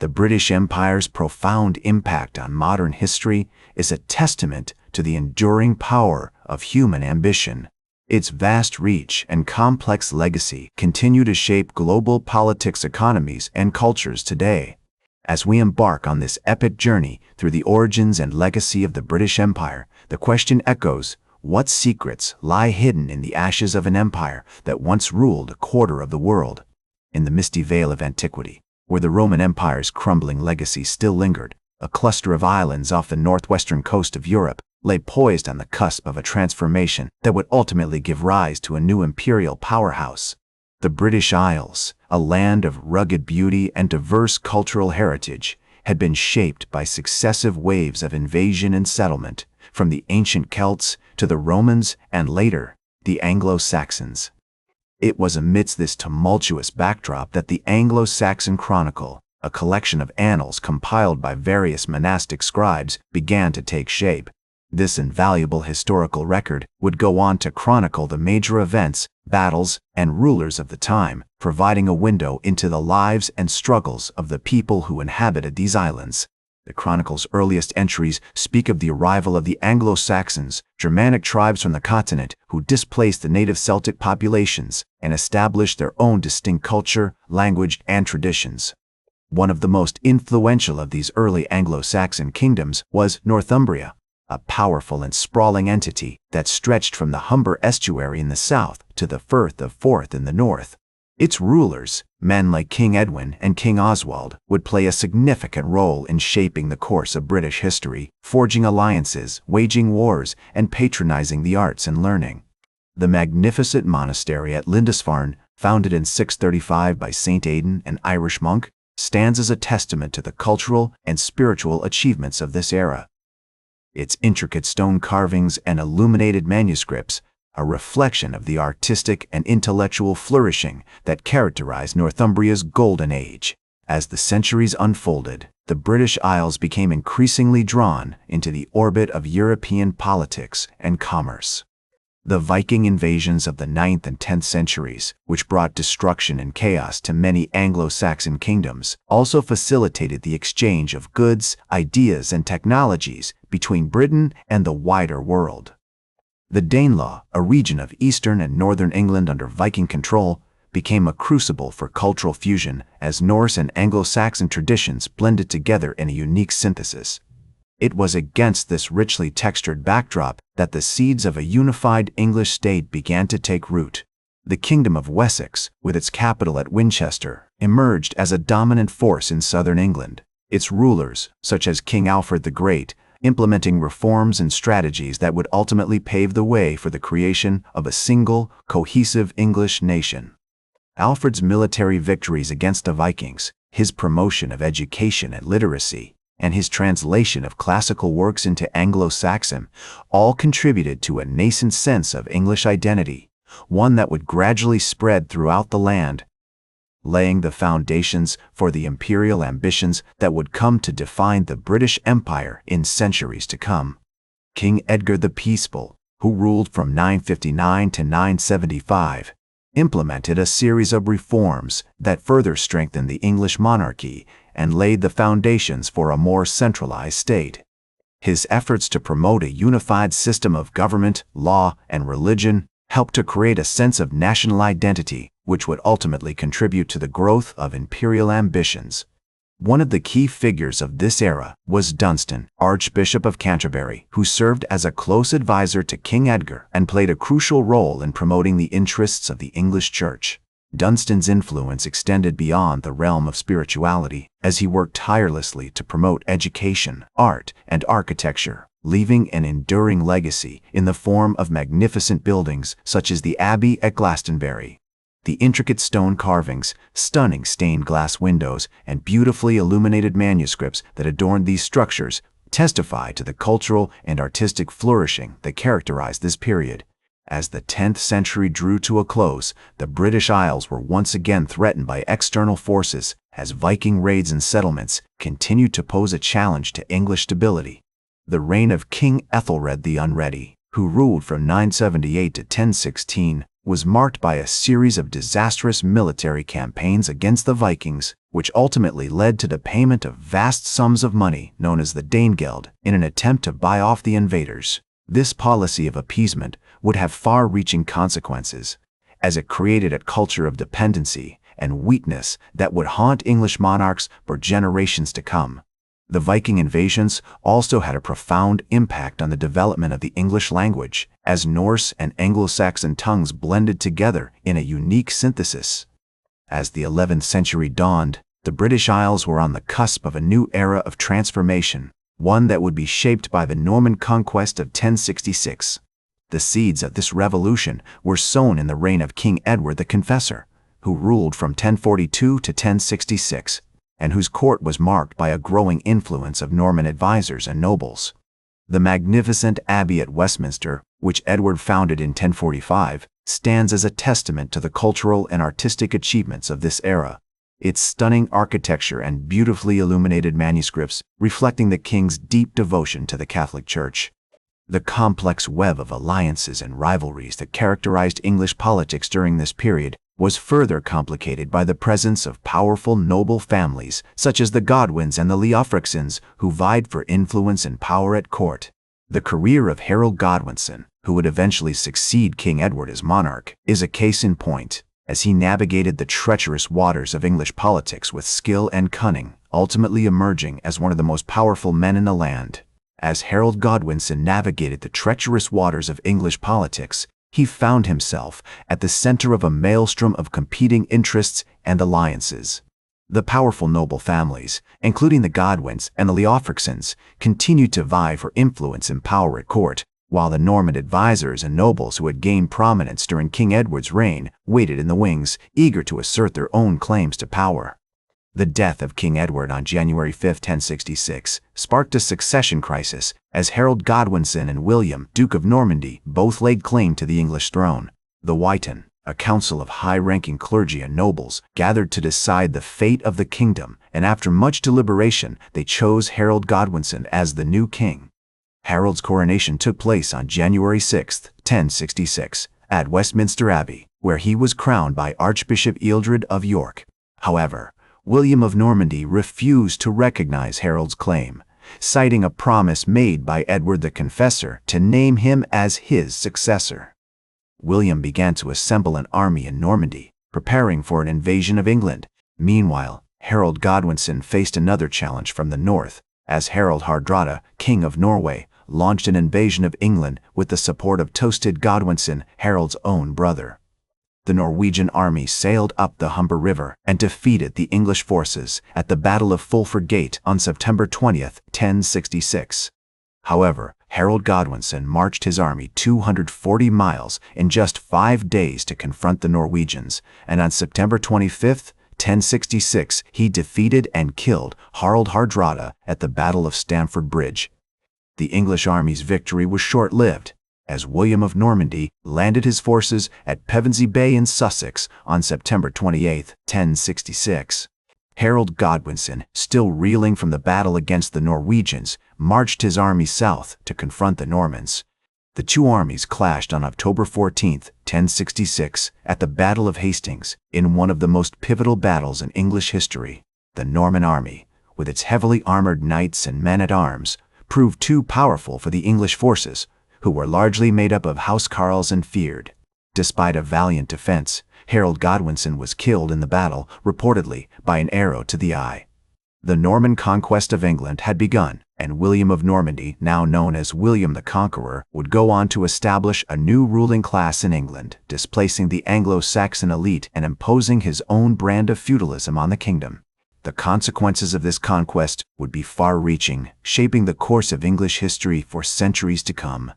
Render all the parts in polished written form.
The British Empire's profound impact on modern history is a testament to the enduring power of human ambition. Its vast reach and complex legacy continue to shape global politics, economies, and cultures today. As we embark on this epic journey through the origins and legacy of the British Empire, the question echoes: what secrets lie hidden in the ashes of an empire that once ruled a quarter of the world? In the misty veil of antiquity, where the Roman Empire's crumbling legacy still lingered, a cluster of islands off the northwestern coast of Europe lay poised on the cusp of a transformation that would ultimately give rise to a new imperial powerhouse. The British Isles, a land of rugged beauty and diverse cultural heritage, had been shaped by successive waves of invasion and settlement, from the ancient Celts to the Romans and later, the Anglo-Saxons. It was amidst this tumultuous backdrop that the Anglo-Saxon Chronicle, a collection of annals compiled by various monastic scribes, began to take shape. This invaluable historical record would go on to chronicle the major events, battles, and rulers of the time, providing a window into the lives and struggles of the people who inhabited these islands. The chronicle's earliest entries speak of the arrival of the Anglo-Saxons, Germanic tribes from the continent who displaced the native Celtic populations and established their own distinct culture, language, and traditions. One of the most influential of these early Anglo-Saxon kingdoms was Northumbria, a powerful and sprawling entity that stretched from the Humber estuary in the south to the Firth of Forth in the north. Its rulers, men like King Edwin and King Oswald, would play a significant role in shaping the course of British history, forging alliances, waging wars, and patronizing the arts and learning. The magnificent monastery at Lindisfarne, founded in 635 by St. Aidan, an Irish monk, stands as a testament to the cultural and spiritual achievements of this era. Its intricate stone carvings and illuminated manuscripts, a reflection of the artistic and intellectual flourishing that characterized Northumbria's golden age. As the centuries unfolded, the British Isles became increasingly drawn into the orbit of European politics and commerce. The Viking invasions of the 9th and 10th centuries, which brought destruction and chaos to many Anglo-Saxon kingdoms, also facilitated the exchange of goods, ideas, and technologies between Britain and the wider world. The Danelaw, a region of eastern and northern England under Viking control, became a crucible for cultural fusion as Norse and Anglo-Saxon traditions blended together in a unique synthesis. It was against this richly textured backdrop that the seeds of a unified English state began to take root. The Kingdom of Wessex, with its capital at Winchester, emerged as a dominant force in southern England. Its rulers, such as King Alfred the Great, implementing reforms and strategies that would ultimately pave the way for the creation of a single, cohesive English nation. Alfred's military victories against the Vikings, his promotion of education and literacy, and his translation of classical works into Anglo-Saxon all contributed to a nascent sense of English identity, one that would gradually spread throughout the land, laying the foundations for the imperial ambitions that would come to define the British Empire in centuries to come. King Edgar the Peaceful, who ruled from 959 to 975, implemented a series of reforms that further strengthened the English monarchy and laid the foundations for a more centralized state. His efforts to promote a unified system of government, law, and religion helped to create a sense of national identity, which would ultimately contribute to the growth of imperial ambitions. One of the key figures of this era was Dunstan, Archbishop of Canterbury, who served as a close advisor to King Edgar and played a crucial role in promoting the interests of the English Church. Dunstan's influence extended beyond the realm of spirituality, as he worked tirelessly to promote education, art, and architecture, leaving an enduring legacy in the form of magnificent buildings such as the Abbey at Glastonbury. The intricate stone carvings, stunning stained glass windows, and beautifully illuminated manuscripts that adorned these structures testify to the cultural and artistic flourishing that characterized this period. As the 10th century drew to a close, the British Isles were once again threatened by external forces as Viking raids and settlements continued to pose a challenge to English stability. The reign of King Ethelred the Unready, who ruled from 978 to 1016, was marked by a series of disastrous military campaigns against the Vikings, which ultimately led to the payment of vast sums of money known as the Danegeld in an attempt to buy off the invaders. This policy of appeasement would have far-reaching consequences, as it created a culture of dependency and weakness that would haunt English monarchs for generations to come. The Viking invasions also had a profound impact on the development of the English language, as Norse and Anglo-Saxon tongues blended together in a unique synthesis. As the 11th century dawned, the British Isles were on the cusp of a new era of transformation, one that would be shaped by the Norman Conquest of 1066. The seeds of this revolution were sown in the reign of King Edward the Confessor, who ruled from 1042 to 1066. And whose court was marked by a growing influence of Norman advisors and nobles. The magnificent abbey at Westminster, which Edward founded in 1045, stands as a testament to the cultural and artistic achievements of this era, its stunning architecture and beautifully illuminated manuscripts reflecting the king's deep devotion to the Catholic Church. The complex web of alliances and rivalries that characterized English politics during this period was further complicated by the presence of powerful noble families such as the Godwins and the Leofricsons, who vied for influence and power at court. The career of Harold Godwinson, who would eventually succeed King Edward as monarch, is a case in point, as he navigated the treacherous waters of English politics with skill and cunning, ultimately emerging as one of the most powerful men in the land. As Harold Godwinson navigated the treacherous waters of English politics, he found himself at the center of a maelstrom of competing interests and alliances. The powerful noble families, including the Godwins and the Leofricsons, continued to vie for influence and power at court, while the Norman advisors and nobles who had gained prominence during King Edward's reign waited in the wings, eager to assert their own claims to power. The death of King Edward on January 5, 1066, sparked a succession crisis, as Harold Godwinson and William, Duke of Normandy, both laid claim to the English throne. The Witan, a council of high-ranking clergy and nobles, gathered to decide the fate of the kingdom, and after much deliberation, they chose Harold Godwinson as the new king. Harold's coronation took place on January 6, 1066, at Westminster Abbey, where he was crowned by Archbishop Ealdred of York. However, William of Normandy refused to recognize Harold's claim, citing a promise made by Edward the Confessor to name him as his successor. William began to assemble an army in Normandy, preparing for an invasion of England. Meanwhile, Harold Godwinson faced another challenge from the north, as Harald Hardrada, King of Norway, launched an invasion of England with the support of Tostig Godwinson, Harold's own brother. The Norwegian army sailed up the Humber River and defeated the English forces at the Battle of Fulford Gate on September 20, 1066. However, Harold Godwinson marched his army 240 miles in just 5 days to confront the Norwegians, and on September 25, 1066, he defeated and killed Harald Hardrada at the Battle of Stamford Bridge. The English army's victory was short-lived, as William of Normandy landed his forces at Pevensey Bay in Sussex on September 28, 1066. Harold Godwinson, still reeling from the battle against the Norwegians, marched his army south to confront the Normans. The two armies clashed on October 14, 1066, at the Battle of Hastings, in one of the most pivotal battles in English history. The Norman army, with its heavily armored knights and men-at-arms, proved too powerful for the English forces, who were largely made up of housecarls and feared. Despite a valiant defense, Harold Godwinson was killed in the battle, reportedly by an arrow to the eye. The Norman conquest of England had begun, and William of Normandy, now known as William the Conqueror, would go on to establish a new ruling class in England, displacing the Anglo-Saxon elite and imposing his own brand of feudalism on the kingdom. The consequences of this conquest would be far-reaching, shaping the course of English history for centuries to come.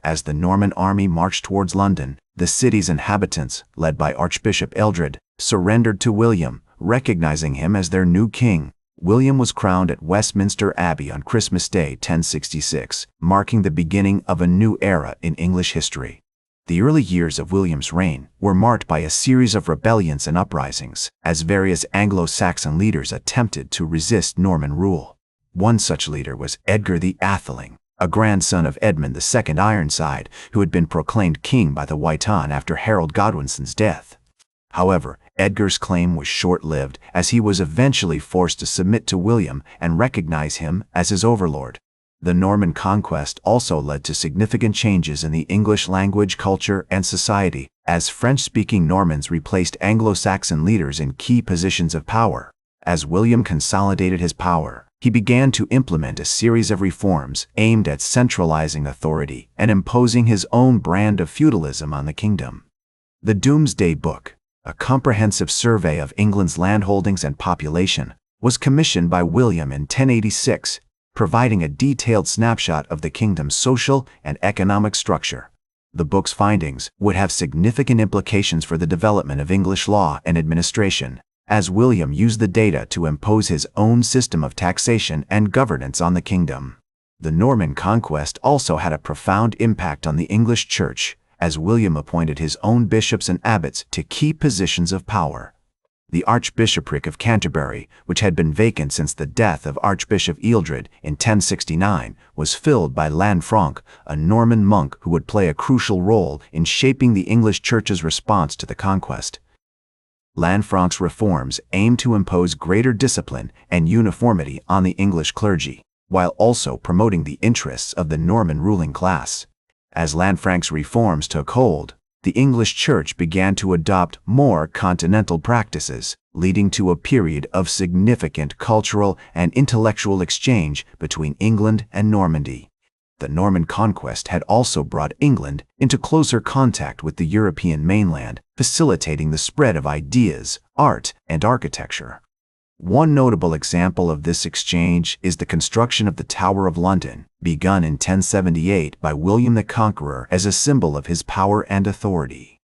As the Norman army marched towards London, the city's inhabitants, led by Archbishop Ealdred, surrendered to William, recognizing him as their new king. William was crowned at Westminster Abbey on Christmas Day 1066, marking the beginning of a new era in English history. The early years of William's reign were marked by a series of rebellions and uprisings, as various Anglo-Saxon leaders attempted to resist Norman rule. One such leader was Edgar the Atheling, a grandson of Edmund II Ironside, who had been proclaimed king by the Witan after Harold Godwinson's death. However, Edgar's claim was short-lived, as he was eventually forced to submit to William and recognize him as his overlord. The Norman conquest also led to significant changes in the English language, culture, and society, as French-speaking Normans replaced Anglo-Saxon leaders in key positions of power. As William consolidated his power, he began to implement a series of reforms aimed at centralizing authority and imposing his own brand of feudalism on the kingdom. The Domesday Book, a comprehensive survey of England's landholdings and population, was commissioned by William in 1086, providing a detailed snapshot of the kingdom's social and economic structure. The book's findings would have significant implications for the development of English law and administration, as William used the data to impose his own system of taxation and governance on the kingdom. The Norman conquest also had a profound impact on the English church, as William appointed his own bishops and abbots to key positions of power. The Archbishopric of Canterbury, which had been vacant since the death of Archbishop Ealdred in 1069, was filled by Lanfranc, a Norman monk who would play a crucial role in shaping the English church's response to the conquest. Lanfranc's reforms aimed to impose greater discipline and uniformity on the English clergy, while also promoting the interests of the Norman ruling class. As Lanfranc's reforms took hold, the English church began to adopt more continental practices, leading to a period of significant cultural and intellectual exchange between England and Normandy. The Norman conquest had also brought England into closer contact with the European mainland, facilitating the spread of ideas, art, and architecture. One notable example of this exchange is the construction of the Tower of London, begun in 1078 by William the Conqueror as a symbol of his power and authority.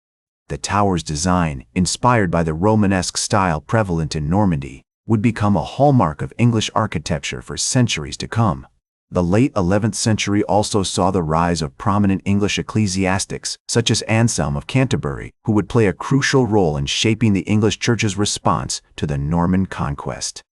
The tower's design, inspired by the Romanesque style prevalent in Normandy, would become a hallmark of English architecture for centuries to come. The late 11th century also saw the rise of prominent English ecclesiastics, such as Anselm of Canterbury, who would play a crucial role in shaping the English church's response to the Norman conquest.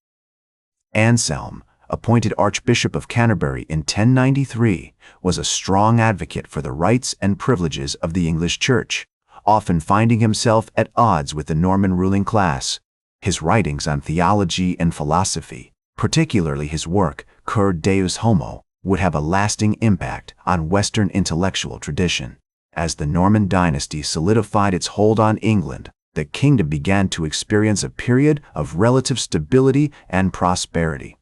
Anselm, appointed Archbishop of Canterbury in 1093, was a strong advocate for the rights and privileges of the English church, often finding himself at odds with the Norman ruling class. His writings on theology and philosophy, particularly his work, Cur Deus Homo, would have a lasting impact on Western intellectual tradition. As the Norman dynasty solidified its hold on England, the kingdom began to experience a period of relative stability and prosperity.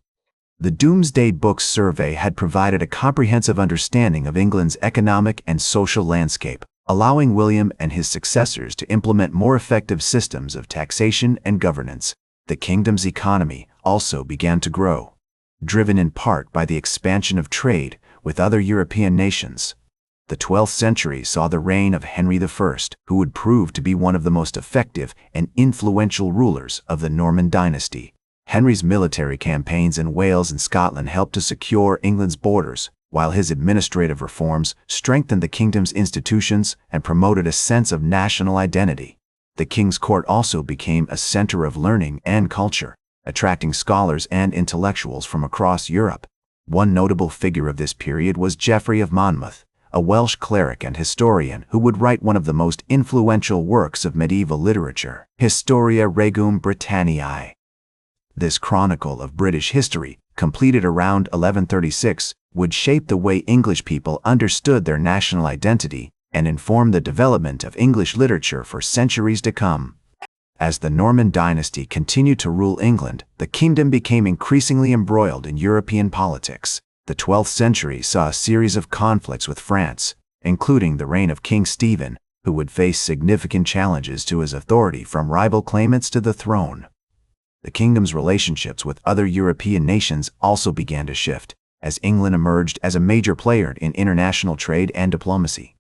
The Domesday Book's survey had provided a comprehensive understanding of England's economic and social landscape, allowing William and his successors to implement more effective systems of taxation and governance. The kingdom's economy also began to grow, driven in part by the expansion of trade with other European nations. The 12th century saw the reign of Henry I, who would prove to be one of the most effective and influential rulers of the Norman dynasty. Henry's military campaigns in Wales and Scotland helped to secure England's borders, while his administrative reforms strengthened the kingdom's institutions and promoted a sense of national identity. The king's court also became a center of learning and culture, attracting scholars and intellectuals from across Europe. One notable figure of this period was Geoffrey of Monmouth, a Welsh cleric and historian who would write one of the most influential works of medieval literature, Historia Regum Britanniae. This chronicle of British history, completed around 1136, would shape the way English people understood their national identity and inform the development of English literature for centuries to come. As the Norman dynasty continued to rule England, the kingdom became increasingly embroiled in European politics. The 12th century saw a series of conflicts with France, including the reign of King Stephen, who would face significant challenges to his authority from rival claimants to the throne. The kingdom's relationships with other European nations also began to shift, as England emerged as a major player in international trade and diplomacy.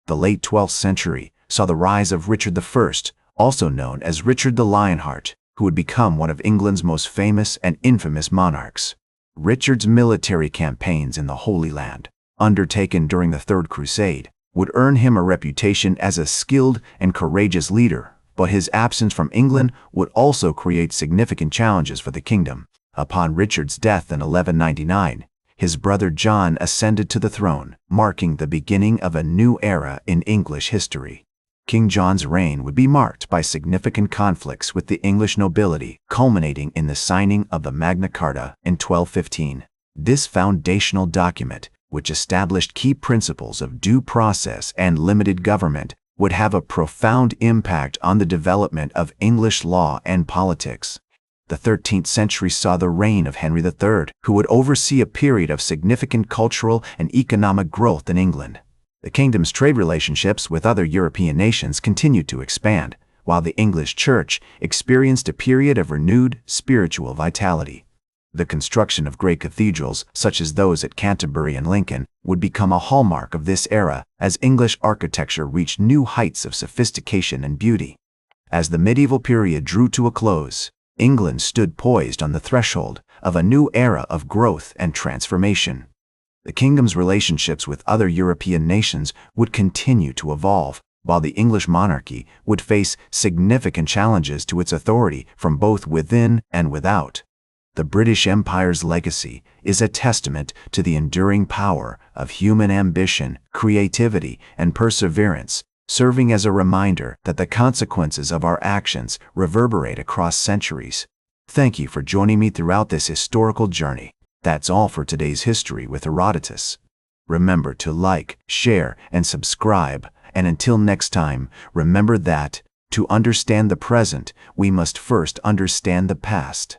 The late 12th century saw the rise of Richard I, also known as Richard the Lionheart, who would become one of England's most famous and infamous monarchs. Richard's military campaigns in the Holy Land, undertaken during the Third Crusade, would earn him a reputation as a skilled and courageous leader, but his absence from England would also create significant challenges for the kingdom. Upon Richard's death in 1199, his brother John ascended to the throne, marking the beginning of a new era in English history. King John's reign would be marked by significant conflicts with the English nobility, culminating in the signing of the Magna Carta in 1215. This foundational document, which established key principles of due process and limited government, would have a profound impact on the development of English law and politics. The 13th century saw the reign of Henry III, who would oversee a period of significant cultural and economic growth in England. The kingdom's trade relationships with other European nations continued to expand, while the English Church experienced a period of renewed spiritual vitality. The construction of great cathedrals, such as those at Canterbury and Lincoln, would become a hallmark of this era as English architecture reached new heights of sophistication and beauty. As the medieval period drew to a close, England stood poised on the threshold of a new era of growth and transformation. The kingdom's relationships with other European nations would continue to evolve, while the English monarchy would face significant challenges to its authority from both within and without. The British Empire's legacy is a testament to the enduring power of human ambition, creativity, and perseverance, serving as a reminder that the consequences of our actions reverberate across centuries. Thank you for joining me throughout this historical journey. That's all for today's History with Herodotus. Remember to like, share, and subscribe, and until next time, remember that, to understand the present, we must first understand the past.